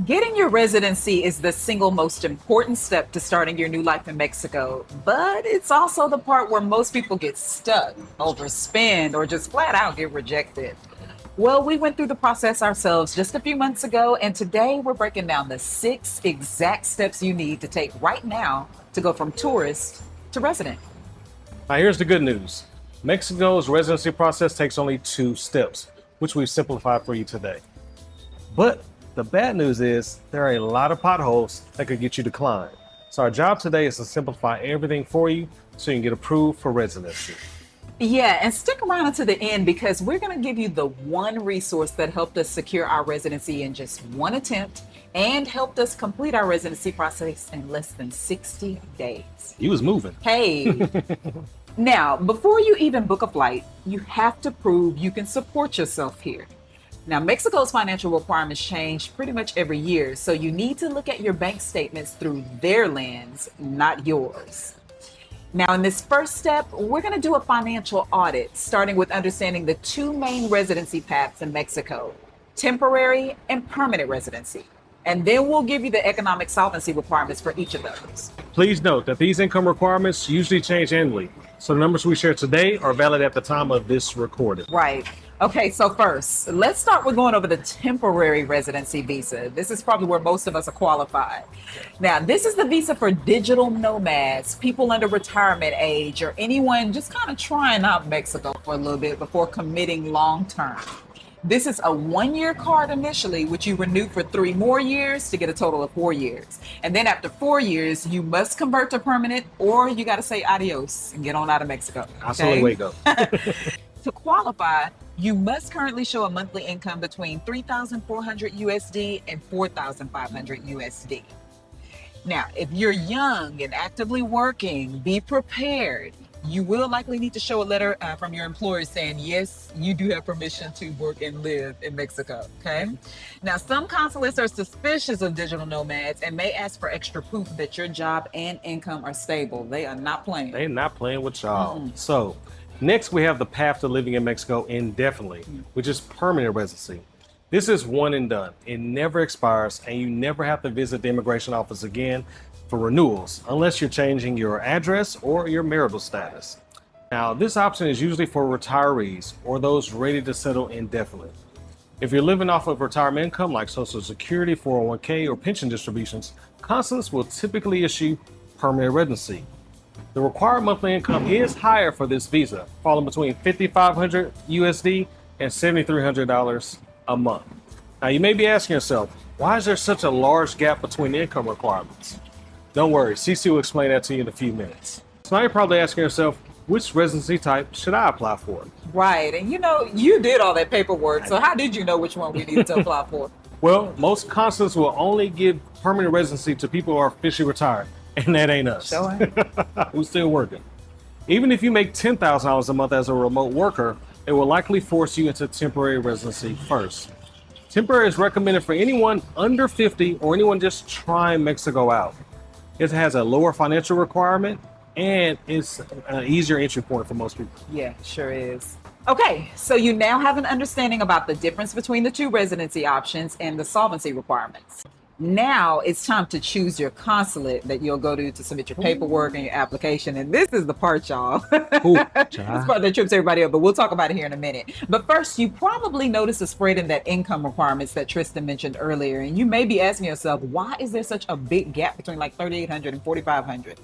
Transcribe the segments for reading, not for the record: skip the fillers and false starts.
Getting your residency is the single most important step to starting your new life in Mexico, but it's also the part where most people get stuck, overspend, or just flat out get rejected. Well, we went through the process ourselves just a few months ago, and today we're breaking down the 6 exact steps you need to take right now to go from tourist to resident. Now, here's the good news. Mexico's residency process takes only 2 steps, which we've simplified for you today. But the bad news is there are a lot of potholes that could get you declined. So our job today is to simplify everything for you so you can get approved for residency. Yeah, and stick around until the end because we're going to give you the one resource that helped us secure our residency in just one attempt and helped us complete our residency process in less than 60 days. You was moving. Hey, now, before you even book a flight, you have to prove you can support yourself here. Now, Mexico's financial requirements change pretty much every year, so you need to look at your bank statements through their lens, not yours. Now, in this first step, we're going to do a financial audit, starting with understanding the 2 main residency paths in Mexico, temporary and permanent residency. And then we'll give you the economic solvency requirements for each of those. Please note that these income requirements usually change annually. So the numbers we share today are valid at the time of this recording. Right. Okay, so first, let's start with going over the temporary residency visa. This is probably where most of us are qualified. Now, this is the visa for digital nomads, people under retirement age, or anyone just kind of trying out Mexico for a little bit before committing long term. This is a 1-year card initially, which you renew for 3 more years to get a total of 4 years. And then after 4 years, you must convert to permanent or you got to say adios and get on out of Mexico. Hasta luego. To qualify, you must currently show a monthly income between 3,400 USD and 4,500 USD. Now, if you're young and actively working, be prepared. You will likely need to show a letter from your employer saying, yes, you do have permission to work and live in Mexico, okay? Now, some consulates are suspicious of digital nomads and may ask for extra proof that your job and income are stable. They are not playing. They're not playing with y'all. So next we have the path to living in Mexico indefinitely, which is permanent residency. This is one and done. It never expires and you never have to visit the immigration office again for renewals, unless you're changing your address or your marital status. Now, this option is usually for retirees or those ready to settle indefinitely. If you're living off of retirement income like Social Security, 401k, or pension distributions, consulates will typically issue permanent residency. The required monthly income is higher for this visa, falling between 5,500 USD and $7,300 a month. Now, you may be asking yourself, why is there such a large gap between the income requirements? Don't worry, CC will explain that to you in a few minutes. So now you're probably asking yourself, which residency type should I apply for? Right, and you did all that paperwork, so how did you know which one we needed to apply for? Well, most consulates will only give permanent residency to people who are officially retired, and that ain't us. Sure. We're still working. Even if you make $10,000 a month as a remote worker, it will likely force you into temporary residency first. Temporary is recommended for anyone under 50 or anyone just trying Mexico out. It has a lower financial requirement and it's an easier entry point for most people. Yeah, sure is. Okay, so you now have an understanding about the difference between the 2 residency options and the solvency requirements. Now it's time to choose your consulate that you'll go to submit your paperwork and your application. And this is the part, y'all. This part that trips everybody up, but we'll talk about it here in a minute. But first, you probably noticed a spread in that income requirements that Tristen mentioned earlier. And you may be asking yourself, why is there such a big gap between like 3,800 and 4,500?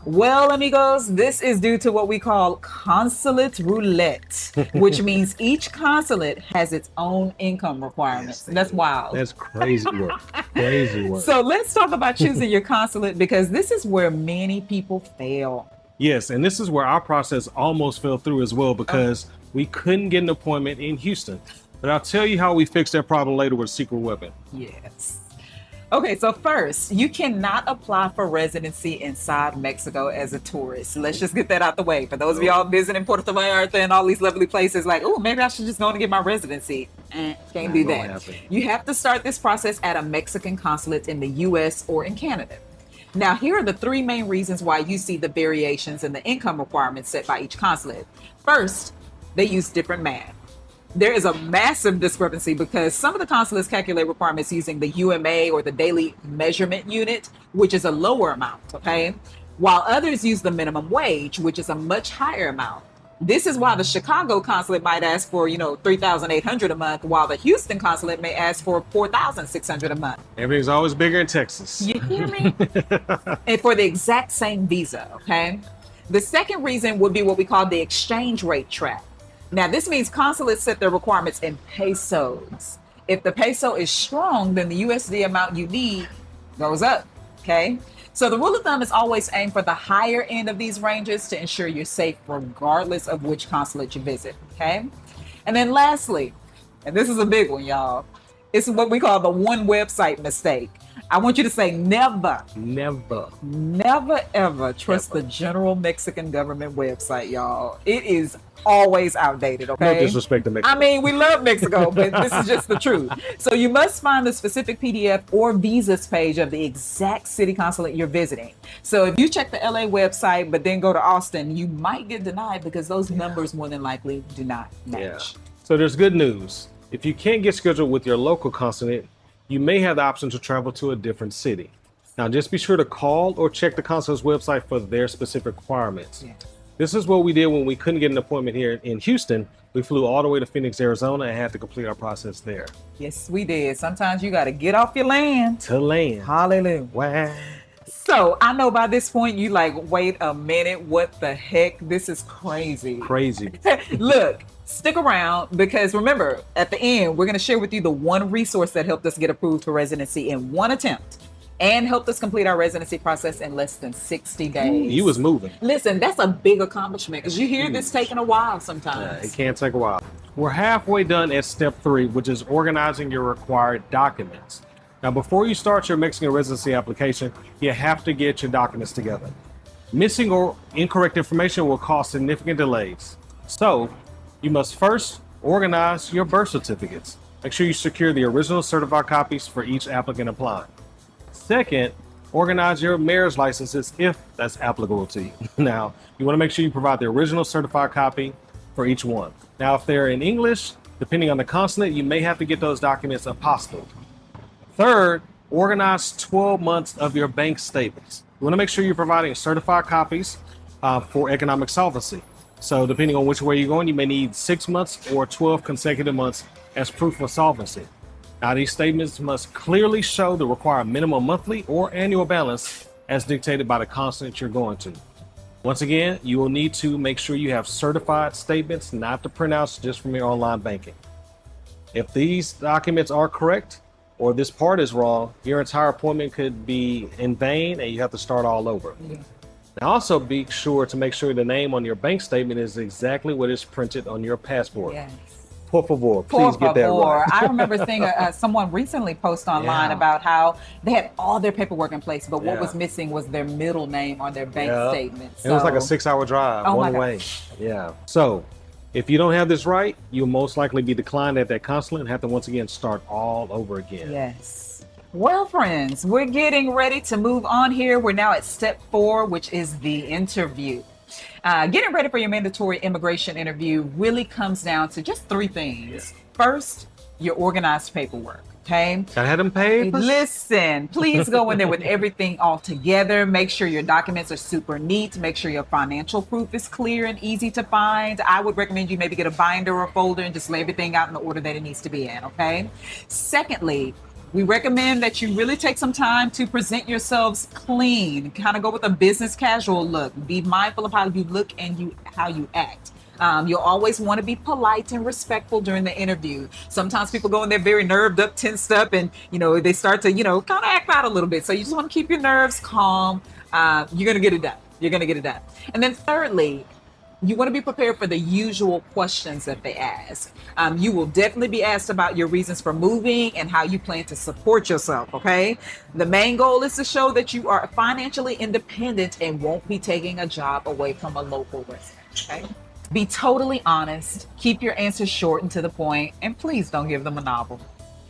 Well, amigos, this is due to what we call consulate roulette, which means each consulate has its own income requirements. That's wild. That's crazy work. Crazy work. So let's talk about choosing your consulate because this is where many people fail. Yes, and this is where our process almost fell through as well because we couldn't get an appointment in Houston. But I'll tell you how we fixed that problem later with a secret weapon. Yes. Okay, so first, you cannot apply for residency inside Mexico as a tourist. Let's just get that out the way. For those of y'all visiting Puerto Vallarta and all these lovely places, like, oh, maybe I should just go and get my residency. Can't do that. You have to start this process at a Mexican consulate in the US or in Canada. Now, here are the 3 main reasons why you see the variations in the income requirements set by each consulate. First, they use different math. There is a massive discrepancy because some of the consulates calculate requirements using the UMA or the daily measurement unit, which is a lower amount, okay? While others use the minimum wage, which is a much higher amount. This is why the Chicago consulate might ask for, $3,800 a month, while the Houston consulate may ask for $4,600 a month. Everything's always bigger in Texas. You hear me? And for the exact same visa, okay? The second reason would be what we call the exchange rate trap. Now, this means consulates set their requirements in pesos. If the peso is strong, then the USD amount you need goes up, okay? So the rule of thumb is always aim for the higher end of these ranges to ensure you're safe regardless of which consulate you visit, okay? And then lastly, and this is a big one, y'all, it's what we call the one website mistake. I want you to say never, ever trust the general Mexican government website, y'all. It is always outdated, okay? No disrespect to Mexico. I mean, we love Mexico, but this is just the truth. So you must find the specific PDF or visas page of the exact city consulate you're visiting. So if you check the LA website, but then go to Austin, you might get denied because those numbers more than likely do not match. Yeah. So there's good news. If you can't get scheduled with your local consulate, you may have the option to travel to a different city. Now, just be sure to call or check the consulate's website for their specific requirements. Yeah. This is what we did when we couldn't get an appointment here in Houston. We flew all the way to Phoenix, Arizona, and had to complete our process there. Yes, we did. Sometimes you got to get off your land. To land. Hallelujah. Wow. So I know by this point you like, wait a minute, what the heck? This is crazy. Crazy. Look, stick around because remember, at the end, we're going to share with you the one resource that helped us get approved for residency in one attempt and helped us complete our residency process in less than 60 days. You was moving. Listen, that's a big accomplishment because you hear this taking a while sometimes. It can take a while. We're halfway done at step 3, which is organizing your required documents. Now, before you start your Mexican residency application, you have to get your documents together. Missing or incorrect information will cause significant delays. So, you must first organize your birth certificates. Make sure you secure the original certified copies for each applicant applying. Second, organize your marriage licenses if that's applicable to you. Now, you want to make sure you provide the original certified copy for each one. Now, if they're in English, depending on the consulate, you may have to get those documents apostilled. Third, organize 12 months of your bank statements. You want to make sure you're providing certified copies for economic solvency. So depending on which way you're going, you may need 6 months or 12 consecutive months as proof of solvency. Now, these statements must clearly show the required minimum monthly or annual balance as dictated by the consulate you're going to. Once again, you will need to make sure you have certified statements, not the printouts just from your online banking. If these documents are correct, or this part is wrong, your entire appointment could be in vain and you have to start all over. Yeah. Now also be sure to make sure the name on your bank statement is exactly what is printed on your passport. Yes. Por favor, please get that right. I remember seeing someone recently post online about how they had all their paperwork in place, but what was missing was their middle name on their bank statement. So, it was like a 6-hour drive one way. Yeah. So if you don't have this right, you'll most likely be declined at that consulate and have to once again start all over again. Yes. Well, friends, we're getting ready to move on here. We're now at step 4, which is the interview. Getting ready for your mandatory immigration interview really comes down to just 3 things. First, your organized paperwork. Okay. I had them papers. Listen, please go in there with everything all together. Make sure your documents are super neat. Make sure your financial proof is clear and easy to find. I would recommend you maybe get a binder or a folder and just lay everything out in the order that it needs to be in. Okay. Secondly, we recommend that you really take some time to present yourselves clean. Kind of go with a business casual look. Be mindful of how you look and how you act. You'll always want to be polite and respectful during the interview. Sometimes people go in there very nerved up, tensed up, and they start to kind of act out a little bit. So you just want to keep your nerves calm. You're gonna get it done. You're gonna get it done. And then thirdly, you want to be prepared for the usual questions that they ask. You will definitely be asked about your reasons for moving and how you plan to support yourself, okay? The main goal is to show that you are financially independent and won't be taking a job away from a local resident, okay? Be totally honest, keep your answers short and to the point, and please don't give them a novel.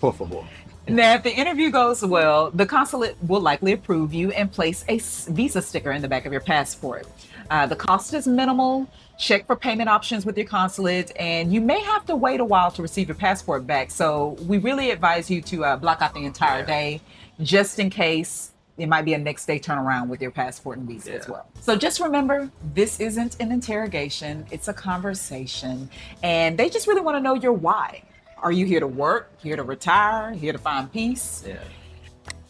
Por favor. Now, if the interview goes well, the consulate will likely approve you and place a visa sticker in the back of your passport. The cost is minimal. Check for payment options with your consulate, and you may have to wait a while to receive your passport back. So we really advise you to block out the entire day, just in case it might be a next day turnaround with your passport and visa as well. So just remember, this isn't an interrogation, it's a conversation. And they just really want to know your why. Are you here to work, here to retire, here to find peace? Yeah.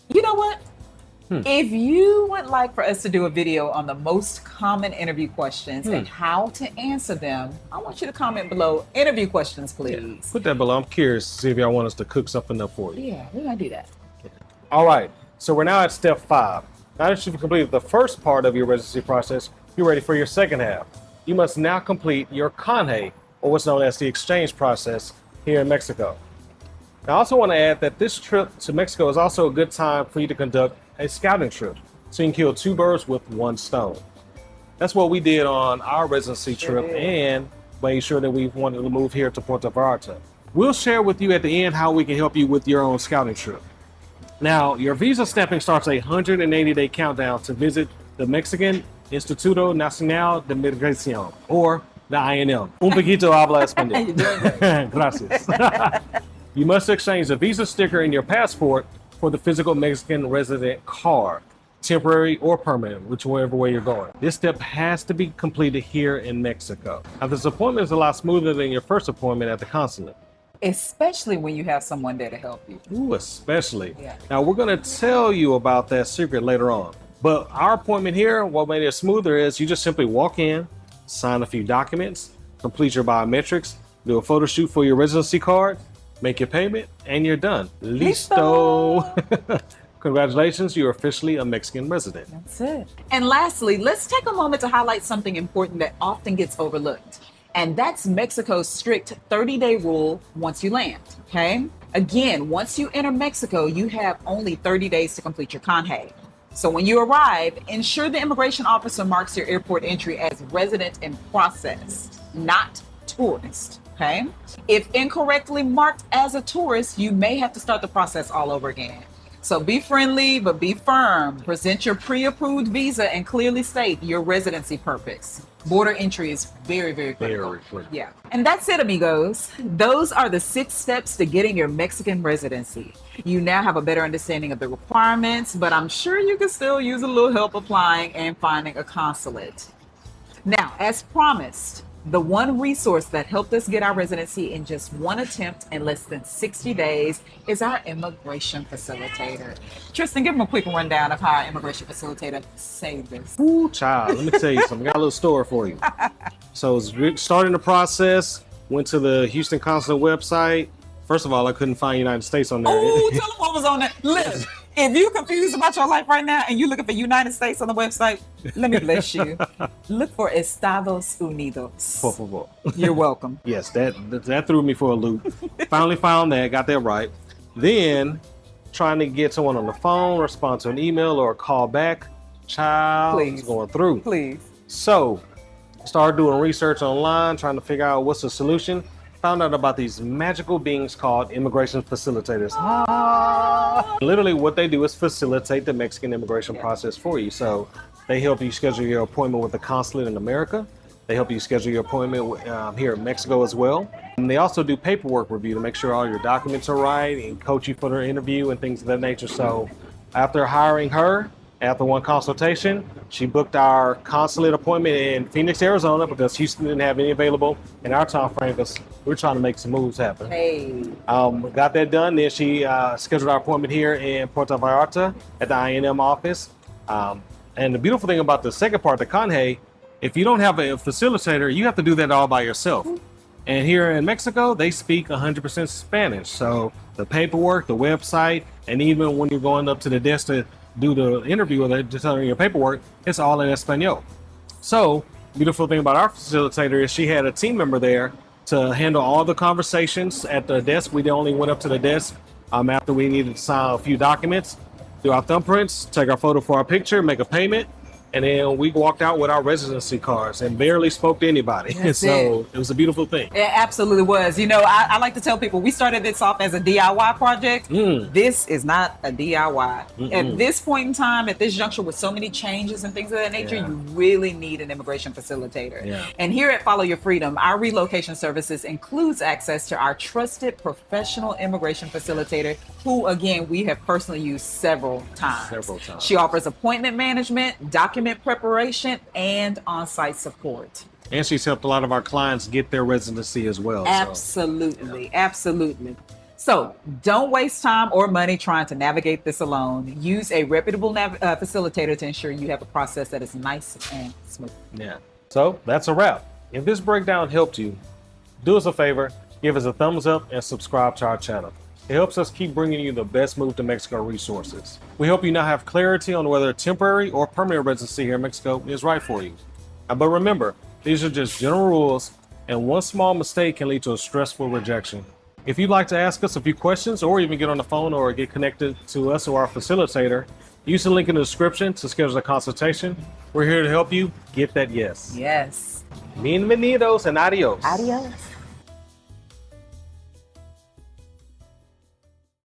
You know what? If you would like for us to do a video on the most common interview questions and how to answer them, I want you to comment below interview questions, please. Yeah. Put that below. I'm curious to see if y'all want us to cook something up for you. Yeah, we're going to do that. All right. So we're now at step 5. Now that you've completed the first part of your residency process, you're ready for your second half. You must now complete your Canje, or what's known as the exchange process, here in Mexico. Now, I also want to add that this trip to Mexico is also a good time for you to conduct a scouting trip, so you can kill 2 birds with 1 stone. That's what we did on our residency trip, and made sure that we wanted to move here to Puerto Vallarta. We'll share with you at the end how we can help you with your own scouting trip. Now, your visa stamping starts a 180-day countdown to visit the Mexican Instituto Nacional de Migración, or the INM. Un poquito habla español. Gracias. You must exchange a visa sticker in your passport for the physical Mexican resident card, temporary or permanent, whichever way you're going. This step has to be completed here in Mexico. Now, this appointment is a lot smoother than your first appointment at the consulate. Especially when you have someone there to help you. Ooh, especially. Yeah. Now, we're going to tell you about that secret later on. But our appointment here, what made it smoother is you just simply walk in, sign a few documents, complete your biometrics, do a photo shoot for your residency card, make your payment, and you're done. Listo. Congratulations, you're officially a Mexican resident. That's it. And lastly, let's take a moment to highlight something important that often gets overlooked. And that's Mexico's strict 30-day rule once you land, okay? Again, once you enter Mexico, you have only 30 days to complete your Canje. So when you arrive, ensure the immigration officer marks your airport entry as resident in process, not tourist, okay? If incorrectly marked as a tourist, you may have to start the process all over again. So be friendly, but be firm. Present your pre-approved visa and clearly state your residency purpose. Border entry is very, very critical. Very critical. Yeah. And that's it, amigos. Those are the 6 steps to getting your Mexican residency. You now have a better understanding of the requirements, but I'm sure you can still use a little help applying and finding a consulate. Now, as promised, the one resource that helped us get our residency in just 1 attempt in less than 60 days is our immigration facilitator. Tristan, give him a quick rundown of how our immigration facilitator saved us. Ooh, child, let me tell you something. I got a little story for you. So starting the process, went to the Houston Consulate website. First of all, I couldn't find United States on there. Oh, tell them what was on there. Listen, if you're confused about your life right now and you're looking for United States on the website, let me bless you. Look for Estados Unidos. Por favor. You're welcome. Yes, that threw me for a loop. Finally found that, got that right. Then trying to get someone on the phone, respond to an email or a call back. Child, Please. it's going through. Please. So started doing research online, trying to figure out what's the solution. Found out about these magical beings called immigration facilitators. Literally what they do is facilitate the Mexican immigration process for you. So they help you schedule your appointment with the consulate in America. They help you schedule your appointment here in Mexico as well. And they also do paperwork review to make sure all your documents are right and coach you for their interview and things of that nature. So after hiring her, after 1 consultation, she booked our consulate appointment in Phoenix, Arizona, because Houston didn't have any available in our time frame because we're trying to make some moves happen. Hey. Got that done. Then she scheduled our appointment here in Puerto Vallarta at the INM office. And the beautiful thing about the second part, the Canje, if you don't have a facilitator, you have to do that all by yourself. And here in Mexico, they speak 100% Spanish. So the paperwork, the website, and even when you're going up to the desk to do the interview or just telling your paperwork, it's all in Espanol. So beautiful thing about our facilitator is she had a team member there to handle all the conversations at the desk. We only went up to the desk after we needed to sign a few documents, do our thumbprints, take our photo for our picture, make a payment, And then we walked out with our residency cards and barely spoke to anybody. That's So it was a beautiful thing. It absolutely was. You know, I like to tell people we started this off as a DIY project. This is not a DIY. At this point in time, at this juncture, with so many changes and things of that nature, you really need an immigration facilitator. And here at Follow Your Freedom, our relocation services includes access to our trusted professional immigration facilitator, who, again, we have personally used several times. She offers appointment management, document preparation, and on-site support. And she's helped a lot of our clients get their residency as well. Absolutely, absolutely. So don't waste time or money trying to navigate this alone. Use a reputable facilitator to ensure you have a process that is nice and smooth. Yeah. So that's a wrap. If this breakdown helped you, do us a favor, give us a thumbs up and subscribe to our channel. It helps us keep bringing you the best Move to Mexico resources. We hope you now have clarity on whether temporary or permanent residency here in Mexico is right for you. But remember, these are just general rules, and one small mistake can lead to a stressful rejection. If you'd like to ask us a few questions or even get on the phone or get connected to us or our facilitator, use the link in the description to schedule a consultation. We're here to help you get that yes. Yes. Bienvenidos and adios. Adios.